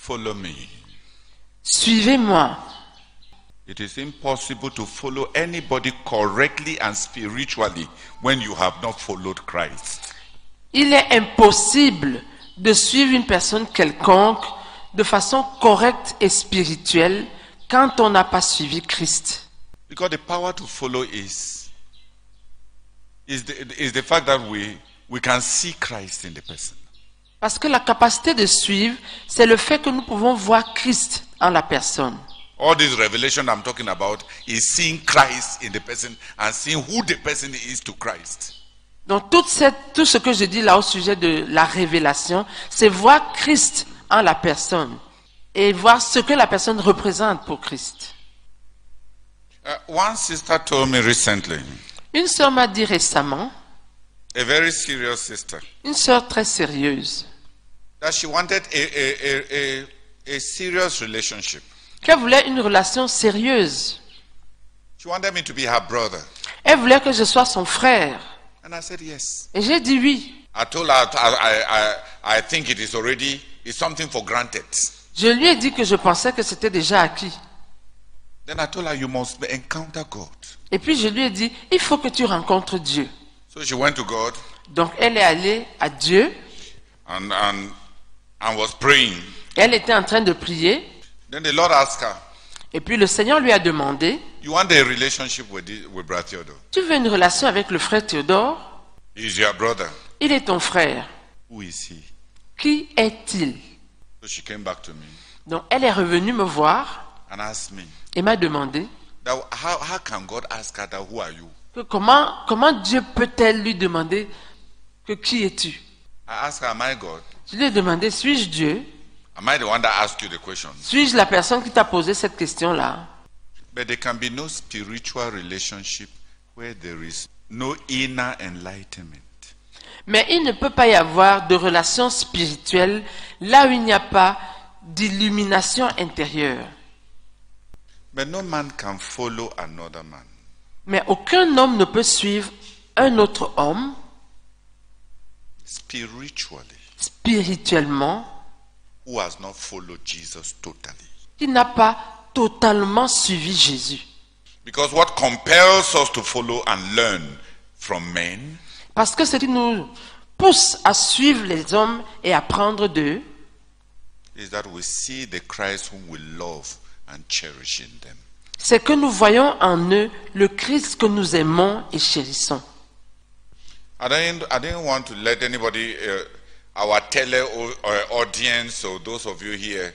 Follow me. Suivez-moi. It is impossible to follow anybody correctly and spiritually when you have not followed Christ. Il est impossible de suivre une personne quelconque de façon correcte et spirituelle quand on n'a pas suivi Christ. Because the power to follow is the fact that we can see Christ in the person. Parce que la capacité de suivre, c'est le fait que nous pouvons voir Christ en la personne. All this revelation I'm talking about is seeing Christ in the person and seeing who the person is to Christ. Donc tout ce que je dis là au sujet de la révélation, c'est voir Christ en la personne et voir ce que la personne représente pour Christ. One sister told me recently, Une sœur m'a dit récemment, a very serious sister, une sœur très sérieuse, that she wanted a serious relationship. qu'elle voulait une relation sérieuse. She wanted me to be her brother. Elle voulait que je sois son frère. And I said yes. Et j'ai dit oui. I told her I think it's something for granted. Je lui ai dit que je pensais que c'était déjà acquis. Then I told her you must encounter God. Et puis je lui ai dit, il faut que tu rencontres Dieu. So she went to God Donc elle est allée à Dieu. and was praying. Elle était en train de prier. Then the Lord asked her, Et puis le Seigneur lui a demandé, you want a relationship with Brother Theodore? tu veux une relation avec le frère Théodore? He's your brother. Il est ton frère. Who is he? Qui est-il? So she came back to me Donc elle est revenue me voir and asked me, et m'a demandé that how can God ask her that, who are you? que comment Dieu peut-elle lui demander que qui es-tu? I asked her, am I God? Je lui ai demandé, suis-je Dieu? Am I the one that asked you the question? Suis-je la personne qui t'a posé cette question-là? But there can be no spiritual relationship where there is no inner enlightenment. Mais il ne peut pas y avoir de relation spirituelle là où il n'y a pas d'illumination intérieure. But no man can follow another man Mais aucun homme ne peut suivre un autre homme spiritually spirituellement who has not followed Jesus totally. qui n'a pas totalement suivi Jésus. Because what compels us to follow and learn from men Parce que ce qui nous pousse à suivre les hommes et apprendre d'eux, is that we see the Christ whom we love and cherish in them. c'est que nous voyons en eux le Christ que nous aimons et chérissons. I didn't want to let anybody, our audience or those of you here,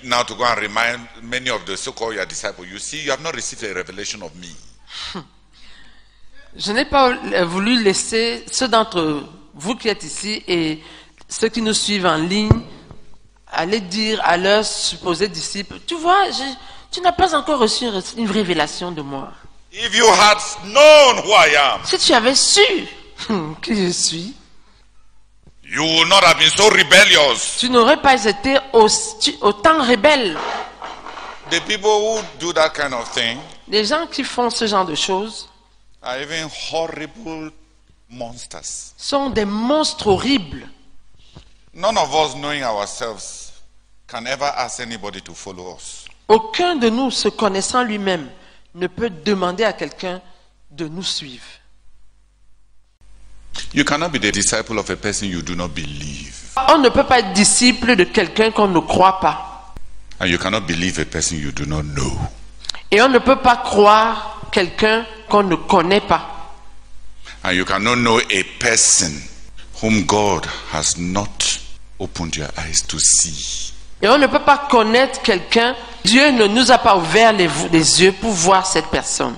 now to go and remind many of the so-called your disciples, you see, you have not received a revelation of me. Je n'ai pas voulu laisser ceux d'entre vous qui êtes ici et ceux qui nous suivent en ligne aller dire à leurs supposés disciples, tu vois, tu n'as pas encore reçu une révélation de moi. If you had known who I am, Si tu avais su qui je suis, you would not have been so rebellious. tu n'aurais pas été autant rebelle. The people who do that kind of thing Les gens qui font ce genre de choses are even horrible monsters. sont des monstres horribles. None of us knowing ourselves can ever ask anybody to follow us. Aucun de nous, se connaissant lui-même, ne peut demander à quelqu'un de nous suivre. You cannot be the disciple of a person you do not believe. On ne peut pas être disciple de quelqu'un qu'on ne croit pas. And you cannot believe a person you do not know. Et on ne peut pas croire quelqu'un qu'on ne connaît pas. And you cannot know a person whom God has not opened your eyes to see. Et on ne peut pas connaître quelqu'un, Dieu ne nous a pas ouvert les yeux pour voir cette personne.